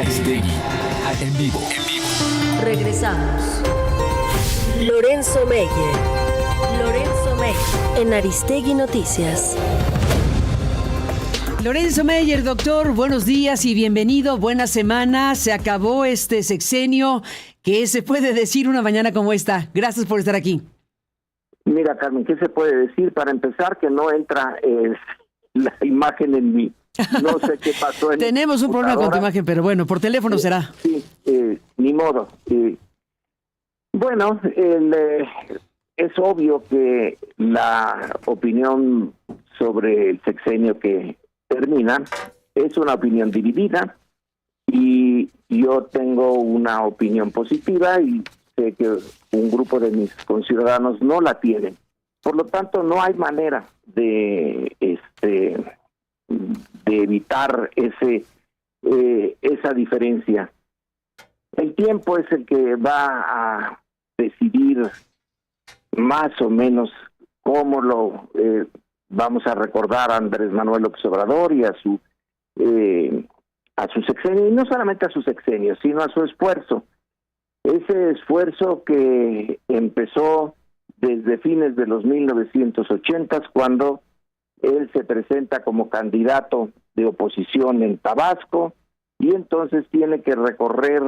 Aristegui, en vivo. Regresamos. Lorenzo Meyer. En Aristegui Noticias. Lorenzo Meyer, doctor, buenos días y bienvenido, buena semana. Se acabó este sexenio. ¿Qué se puede decir una mañana como esta? Gracias por estar aquí. Mira, Carmen, ¿qué se puede decir? Para empezar, que no entra la imagen en mí. No sé qué pasó. Tenemos un problema con tu imagen, pero bueno, por teléfono será. Sí, ni modo. Bueno, es obvio que la opinión sobre el sexenio que termina es una opinión dividida y yo tengo una opinión positiva y sé que un grupo de mis conciudadanos no la tienen. Por lo tanto, no hay manera de evitar esa diferencia. El tiempo es el que va a decidir más o menos cómo lo vamos a recordar a Andrés Manuel López Obrador y a su sexenio, y no solamente a su sexenio, sino a su esfuerzo. Ese esfuerzo que empezó desde fines de los 1980, cuando él se presenta como candidato de oposición en Tabasco, y entonces tiene que recorrer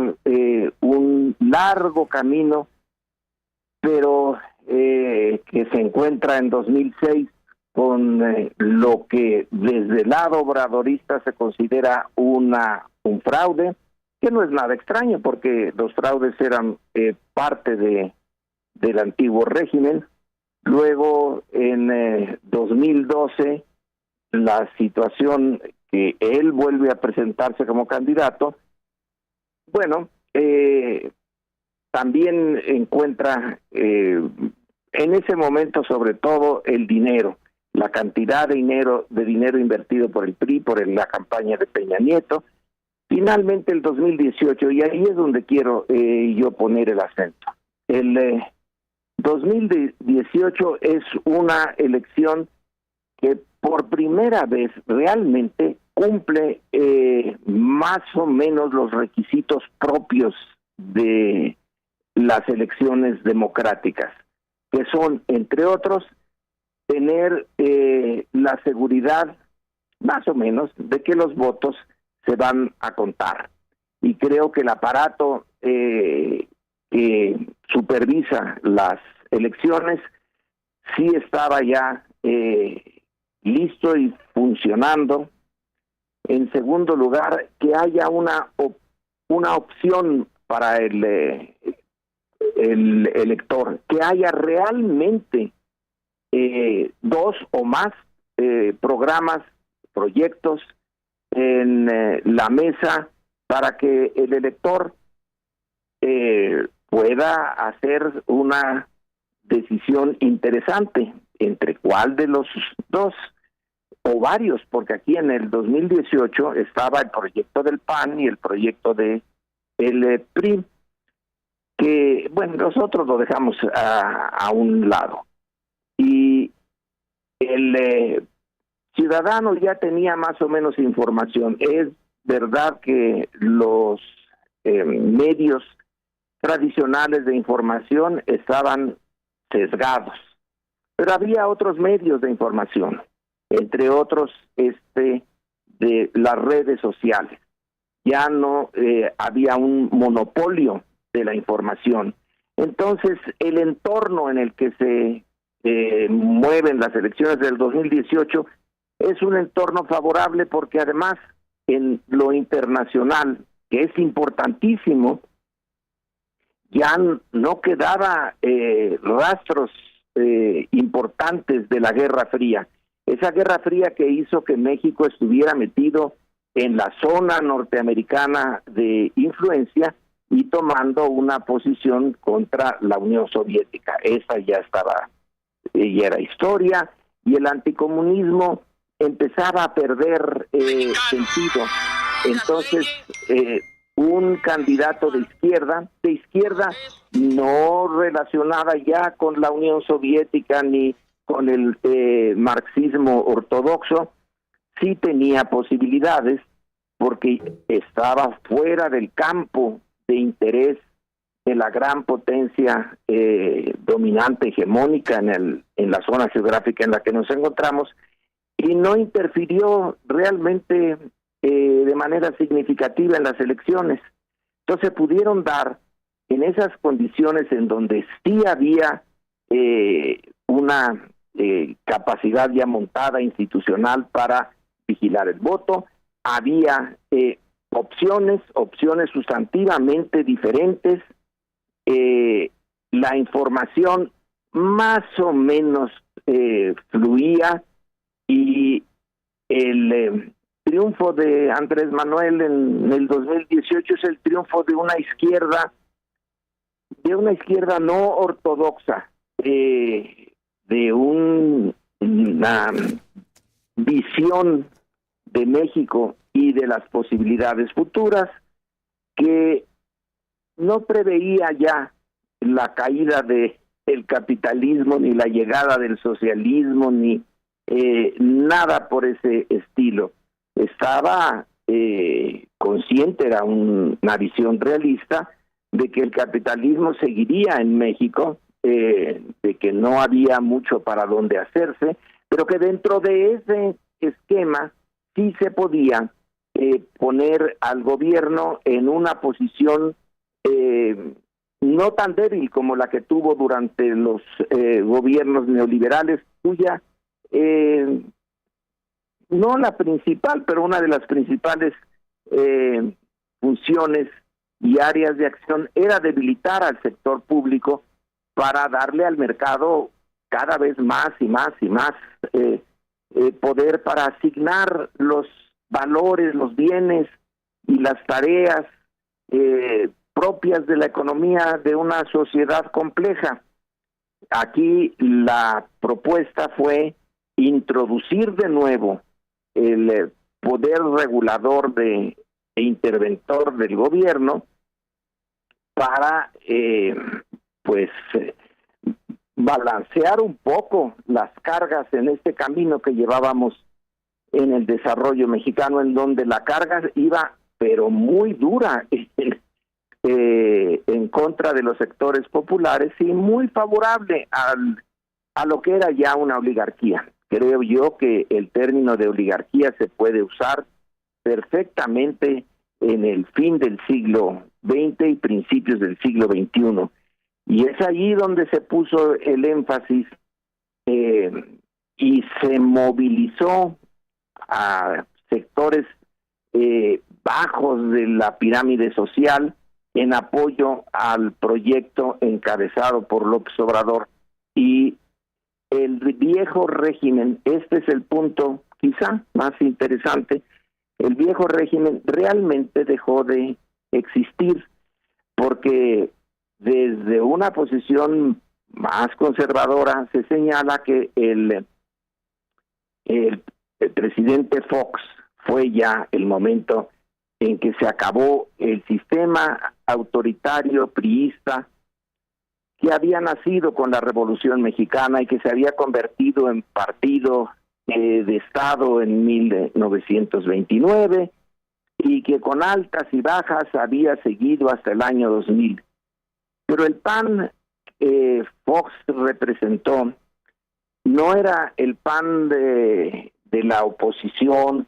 un largo camino, pero que se encuentra en 2006 con lo que desde el lado obradorista se considera un fraude, que no es nada extraño porque los fraudes eran parte del antiguo régimen. Luego, en 2012, la situación que él vuelve a presentarse como candidato, bueno, también encuentra en ese momento sobre todo el dinero, la cantidad de dinero invertido por el PRI, por la campaña de Peña Nieto. Finalmente el 2018, y ahí es donde quiero yo poner el acento. El 2018 es una elección que por primera vez realmente cumple más o menos los requisitos propios de las elecciones democráticas, que son, entre otros, tener la seguridad, más o menos, de que los votos se van a contar. Y creo que el aparato que supervisa las elecciones sí estaba ya listo y funcionando. En segundo lugar, que haya una opción para el elector, que haya realmente dos o más programas, proyectos en la mesa para que el elector pueda hacer una decisión interesante entre cuál de los dos o varios, porque aquí en el 2018 estaba el proyecto del PAN y el proyecto de el PRI, que bueno, nosotros lo dejamos a un lado. Y el ciudadano ya tenía más o menos información. Es verdad que los medios tradicionales de información estaban sesgados, pero había otros medios de información, entre otros de las redes sociales. Ya no había un monopolio de la información. Entonces, el entorno en el que se mueven las elecciones del 2018 es un entorno favorable porque además en lo internacional, que es importantísimo, ya no quedaba rastros importantes de la Guerra Fría. Esa Guerra Fría que hizo que México estuviera metido en la zona norteamericana de influencia y tomando una posición contra la Unión Soviética. Esa ya era historia, y el anticomunismo empezaba a perder sentido. Entonces, un candidato de izquierda no relacionada ya con la Unión Soviética ni con el marxismo ortodoxo, sí tenía posibilidades porque estaba fuera del campo de interés de la gran potencia dominante, hegemónica en la zona geográfica en la que nos encontramos, y no interfirió realmente de manera significativa en las elecciones. Entonces pudieron dar en esas condiciones en donde sí había una capacidad ya montada institucional para vigilar el voto, había opciones sustantivamente diferentes, la información más o menos fluía, y el triunfo de Andrés Manuel en el 2018 es el triunfo de una izquierda no ortodoxa, de una visión de México y de las posibilidades futuras que no preveía ya la caída del capitalismo, ni la llegada del socialismo, ni nada por ese estilo. Estaba consciente, era una visión realista de que el capitalismo seguiría en México, de que no había mucho para dónde hacerse, pero que dentro de ese esquema sí se podía poner al gobierno en una posición no tan débil como la que tuvo durante los gobiernos neoliberales, cuya no la principal, pero una de las principales funciones y áreas de acción era debilitar al sector público para darle al mercado cada vez más y más y más poder para asignar los valores, los bienes y las tareas propias de la economía de una sociedad compleja. Aquí la propuesta fue introducir de nuevo el poder regulador e interventor del gobierno para balancear un poco las cargas en este camino que llevábamos en el desarrollo mexicano, en donde la carga iba pero muy dura en contra de los sectores populares y muy favorable a lo que era ya una oligarquía. Creo yo que el término de oligarquía se puede usar perfectamente en el fin del siglo XX y principios del siglo XXI. Y es allí donde se puso el énfasis y se movilizó a sectores bajos de la pirámide social en apoyo al proyecto encabezado por López Obrador. Y el viejo régimen, este es el punto quizá más interesante, el viejo régimen realmente dejó de existir, porque desde una posición más conservadora se señala que el presidente Fox fue ya el momento en que se acabó el sistema autoritario priista que había nacido con la Revolución Mexicana y que se había convertido en partido de Estado en 1929 y que con altas y bajas había seguido hasta el año 2000. Pero el PAN Fox representó no era el PAN de la oposición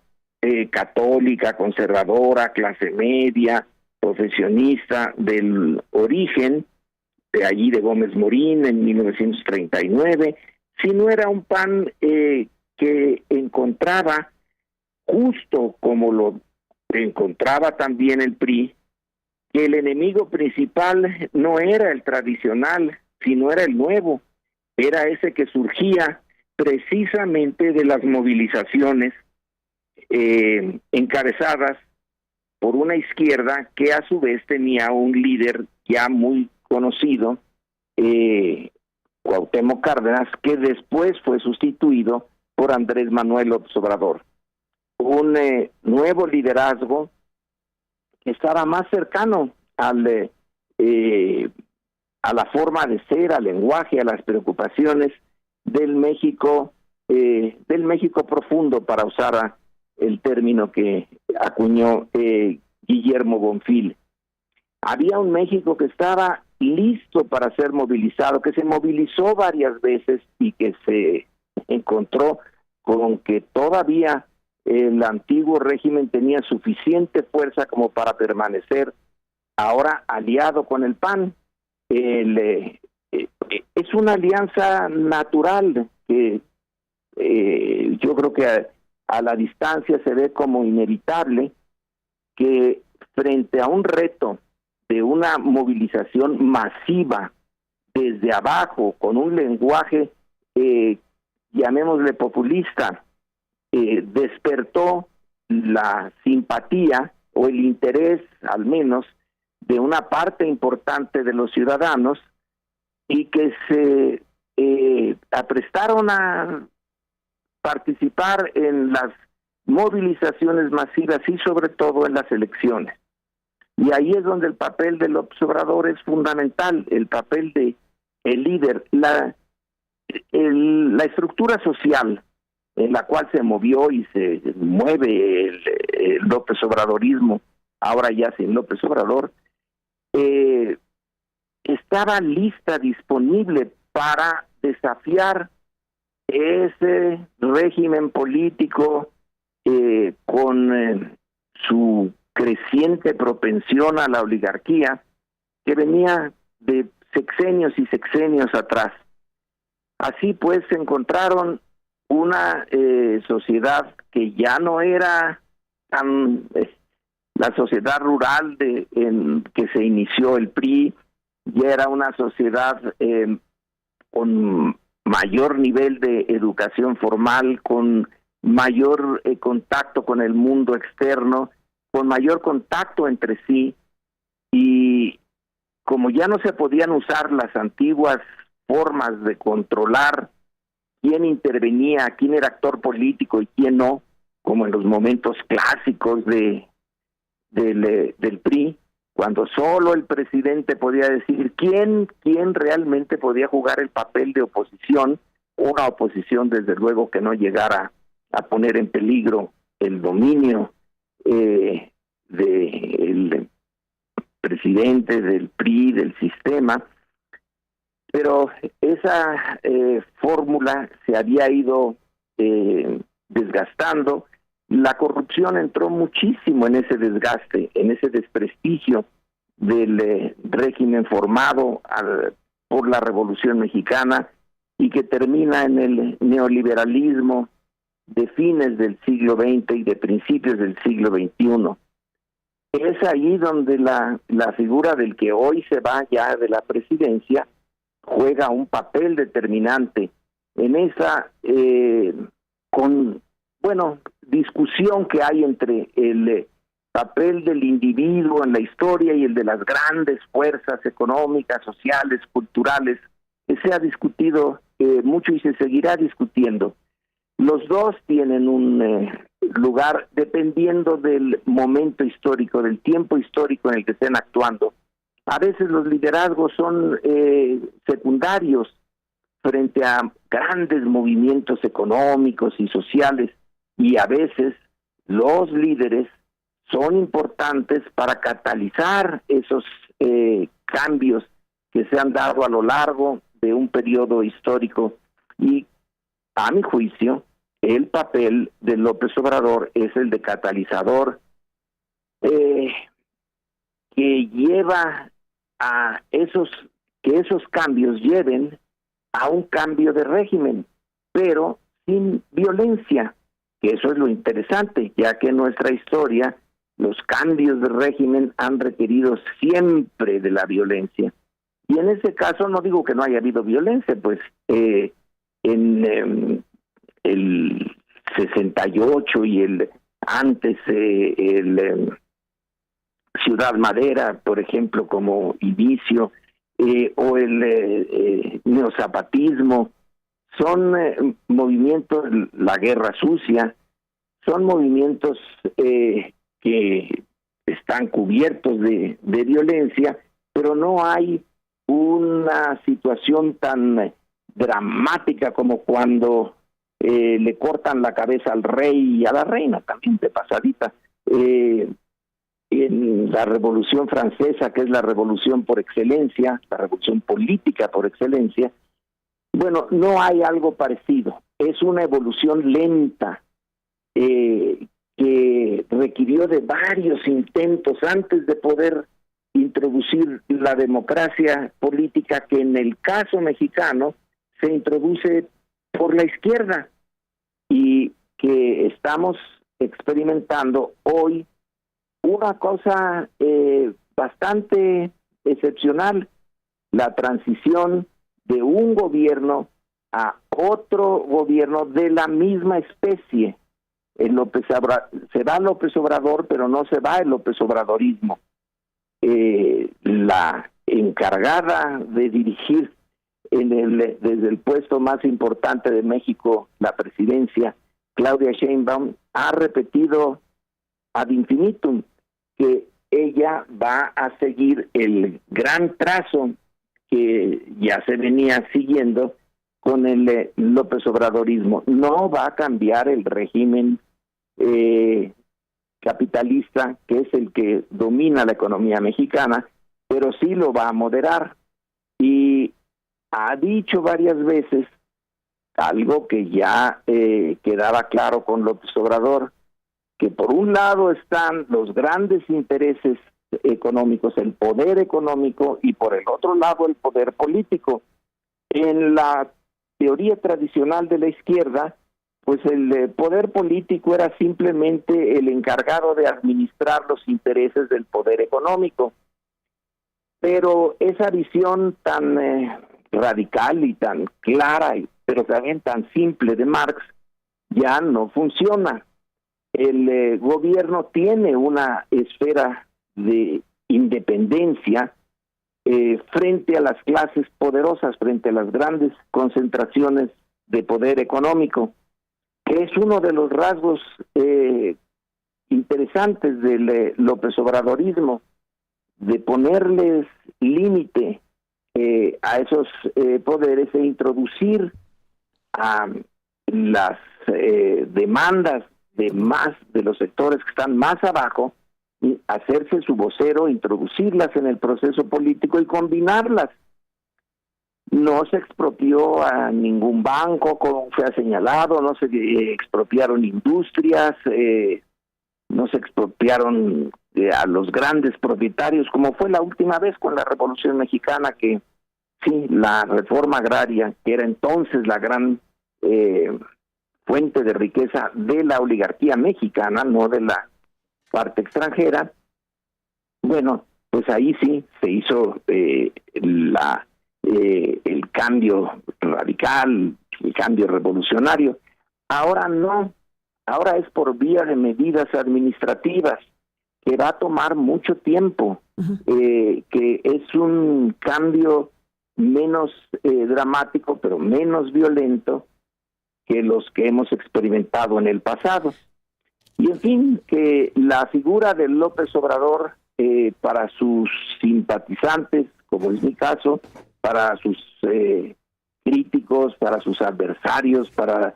católica, conservadora, clase media, profesionista del origen, de allí de Gómez Morín en 1939, sino era un PAN que encontraba, justo como lo encontraba también el PRI, que el enemigo principal no era el tradicional, sino era el nuevo, era ese que surgía precisamente de las movilizaciones encabezadas por una izquierda que a su vez tenía un líder ya muy conocido, Cuauhtémoc Cárdenas, que después fue sustituido por Andrés Manuel López Obrador. Un nuevo liderazgo que estaba más cercano a la forma de ser, al lenguaje, a las preocupaciones del México profundo, para usar el término que acuñó Guillermo Bonfil. Había un México que estaba listo para ser movilizado, que se movilizó varias veces y que se encontró con que todavía el antiguo régimen tenía suficiente fuerza como para permanecer ahora aliado con el PAN. Es una alianza natural que yo creo que a la distancia se ve como inevitable, que frente a un reto de una movilización masiva desde abajo, con un lenguaje, llamémosle populista, despertó la simpatía o el interés, al menos, de una parte importante de los ciudadanos, y que se aprestaron a participar en las movilizaciones masivas y sobre todo en las elecciones. Y ahí es donde el papel de López Obrador es fundamental, el papel de el líder, la estructura social en la cual se movió y se mueve el López Obradorismo, ahora ya sin López Obrador, estaba lista, disponible para desafiar ese régimen político con su creciente propensión a la oligarquía que venía de sexenios y sexenios atrás. Así pues se encontraron una sociedad que ya no era tan la sociedad rural en que se inició el PRI, ya era una sociedad con mayor nivel de educación formal, con mayor contacto con el mundo externo, con mayor contacto entre sí, y como ya no se podían usar las antiguas formas de controlar quién intervenía, quién era actor político y quién no, como en los momentos clásicos del PRI, cuando solo el presidente podía decir quién realmente podía jugar el papel de oposición, una oposición desde luego que no llegara a poner en peligro el dominio del presidente, del PRI, del sistema. Pero esa fórmula se había ido desgastando. La corrupción entró muchísimo en ese desgaste, en ese desprestigio del régimen formado por la Revolución Mexicana y que termina en el neoliberalismo de fines del siglo XX y de principios del siglo XXI. Es ahí donde la figura del que hoy se va ya de la presidencia juega un papel determinante en esa discusión que hay entre el papel del individuo en la historia y el de las grandes fuerzas económicas, sociales, culturales, que se ha discutido mucho y se seguirá discutiendo. Los dos tienen un lugar dependiendo del momento histórico, del tiempo histórico en el que estén actuando. A veces los liderazgos son secundarios frente a grandes movimientos económicos y sociales, y a veces los líderes son importantes para catalizar esos cambios que se han dado a lo largo de un periodo histórico. Y a mi juicio, el papel de López Obrador es el de catalizador que lleva a que esos cambios lleven a un cambio de régimen, pero sin violencia, que eso es lo interesante, ya que en nuestra historia los cambios de régimen han requerido siempre de la violencia. Y en ese caso no digo que no haya habido violencia, pues en el 68 y el Ciudad Madera, por ejemplo, como inicio, o el neozapatismo, son movimientos, la guerra sucia, son movimientos que están cubiertos de violencia, pero no hay una situación tan dramática como cuando le cortan la cabeza al rey y a la reina también de pasadita. En la Revolución Francesa, que es la revolución por excelencia, la revolución política por excelencia, bueno, no hay algo parecido. Es una evolución lenta que requirió de varios intentos antes de poder introducir la democracia política, que en el caso mexicano se introduce por la izquierda y que estamos experimentando hoy una cosa bastante excepcional, la transición de un gobierno a otro gobierno de la misma especie. Se va López Obrador, pero no se va el López Obradorismo. La encargada de dirigir desde el puesto más importante de México, la presidencia, Claudia Sheinbaum, ha repetido ad infinitum que ella va a seguir el gran trazo que ya se venía siguiendo con el López Obradorismo. No va a cambiar el régimen capitalista, que es el que domina la economía mexicana, pero sí lo va a moderar. Y ha dicho varias veces algo que ya quedaba claro con López Obrador, que por un lado están los grandes intereses económicos, el poder económico, y por el otro lado el poder político. En la teoría tradicional de la izquierda, pues el poder político era simplemente el encargado de administrar los intereses del poder económico. Pero esa visión tan radical y tan clara, pero también tan simple de Marx, ya no funciona. El gobierno tiene una esfera de independencia frente a las clases poderosas, frente a las grandes concentraciones de poder económico, que es uno de los rasgos interesantes del López Obradorismo, de ponerles límite a esos poderes e introducir a las demandas de los sectores que están más abajo, y hacerse su vocero, introducirlas en el proceso político y combinarlas. No se expropió a ningún banco, como se ha señalado, no se expropiaron industrias, no se expropiaron a los grandes propietarios, como fue la última vez con la Revolución Mexicana, que sí, la reforma agraria, que era entonces la gran fuente de riqueza de la oligarquía mexicana, no de la parte extranjera, bueno, pues ahí sí se hizo el cambio radical, el cambio revolucionario. Ahora no, ahora es por vía de medidas administrativas, que va a tomar mucho tiempo, que es un cambio menos dramático, pero menos violento que los que hemos experimentado en el pasado. Y en fin, que la figura de López Obrador, para sus simpatizantes, como es mi caso, para sus críticos, para sus adversarios, para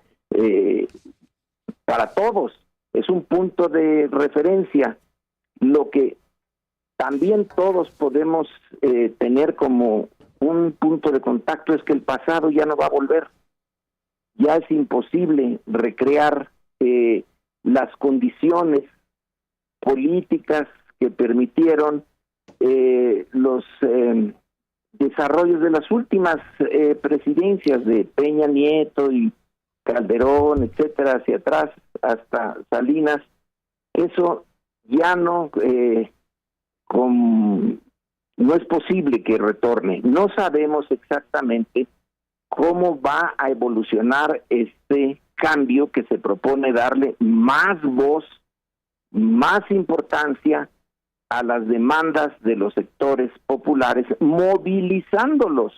todos, es un punto de referencia. Lo que también todos podemos tener como un punto de contacto es que el pasado ya no va a volver. Ya es imposible recrear las condiciones políticas que permitieron los desarrollos de las últimas presidencias de Peña Nieto y Calderón, etcétera, hacia atrás hasta Salinas. Eso ya no es posible que retorne. No sabemos exactamente cómo va a evolucionar este cambio que se propone darle más voz, más importancia a las demandas de los sectores populares, movilizándolos,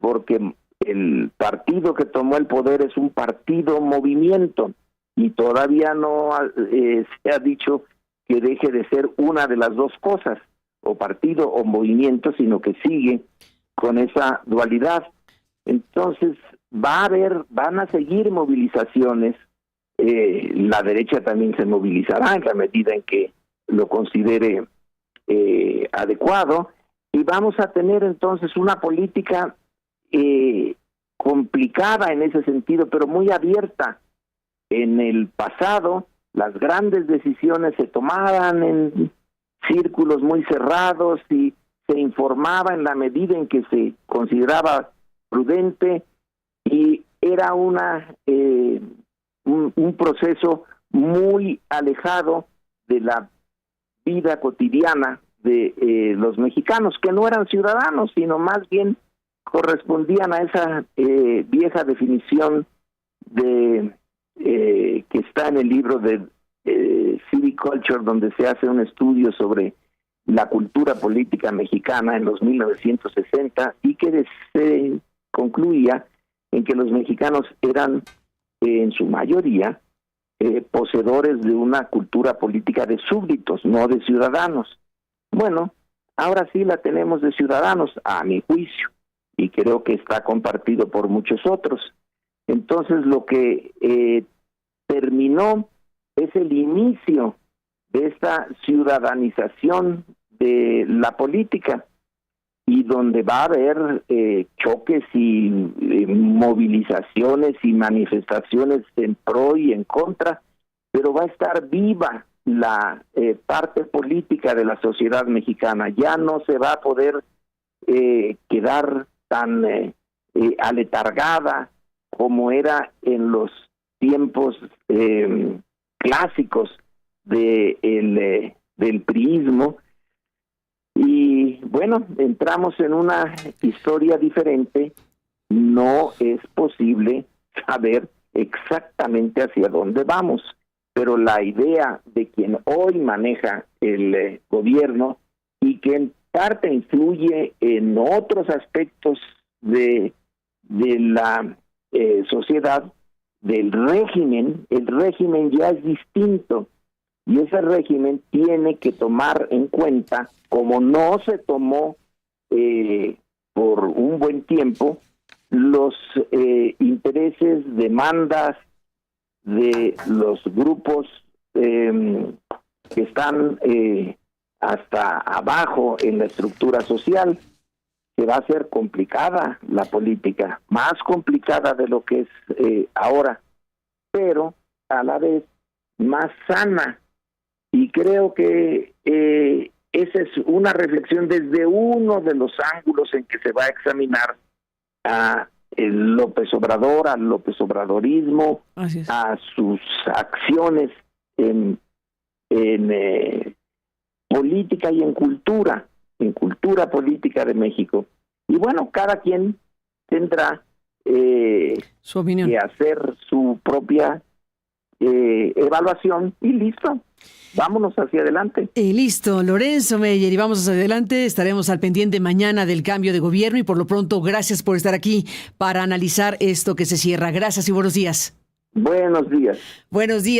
porque el partido que tomó el poder es un partido movimiento y todavía no se ha dicho que deje de ser una de las dos cosas, o partido o movimiento, sino que sigue con esa dualidad. Entonces, van a seguir movilizaciones. La derecha también se movilizará en la medida en que lo considere adecuado, y vamos a tener entonces una política complicada en ese sentido, pero muy abierta. En el pasado, las grandes decisiones se tomaban en círculos muy cerrados y se informaba en la medida en que se consideraba prudente, y era un proceso muy alejado de la vida cotidiana de los mexicanos, que no eran ciudadanos, sino más bien correspondían a esa vieja definición de que está en el libro de Civic Culture, donde se hace un estudio sobre la cultura política mexicana en los 1960, y que se concluía en que los mexicanos eran en su mayoría poseedores de una cultura política de súbditos, no de ciudadanos. Bueno, ahora sí la tenemos de ciudadanos, a mi juicio, y creo que está compartido por muchos otros. Entonces, lo que terminó es el inicio de esta ciudadanización de la política, y donde va a haber choques y movilizaciones y manifestaciones en pro y en contra, pero va a estar viva la parte política de la sociedad mexicana. Ya no se va a poder quedar tan aletargada como era en los tiempos clásicos del priismo. Y bueno, entramos en una historia diferente. No es posible saber exactamente hacia dónde vamos, pero la idea de quien hoy maneja el gobierno, y que en parte influye en otros aspectos de la sociedad, del régimen, el régimen ya es distinto. Y ese régimen tiene que tomar en cuenta, como no se tomó por un buen tiempo, los intereses, demandas de los grupos que están hasta abajo en la estructura social. Que va a ser complicada la política, más complicada de lo que es ahora, pero a la vez más sana. Y creo que esa es una reflexión desde uno de los ángulos en que se va a examinar a el López Obrador, al López Obradorismo, a sus acciones en política y en cultura política de México. Y bueno, cada quien tendrá su opinión, que hacer su propia evaluación, y listo. Vámonos hacia adelante. Listo, Lorenzo Meyer, y vamos hacia adelante. Estaremos al pendiente mañana del cambio de gobierno, y por lo pronto, gracias por estar aquí para analizar esto que se cierra. Gracias y buenos días. Buenos días. Buenos días.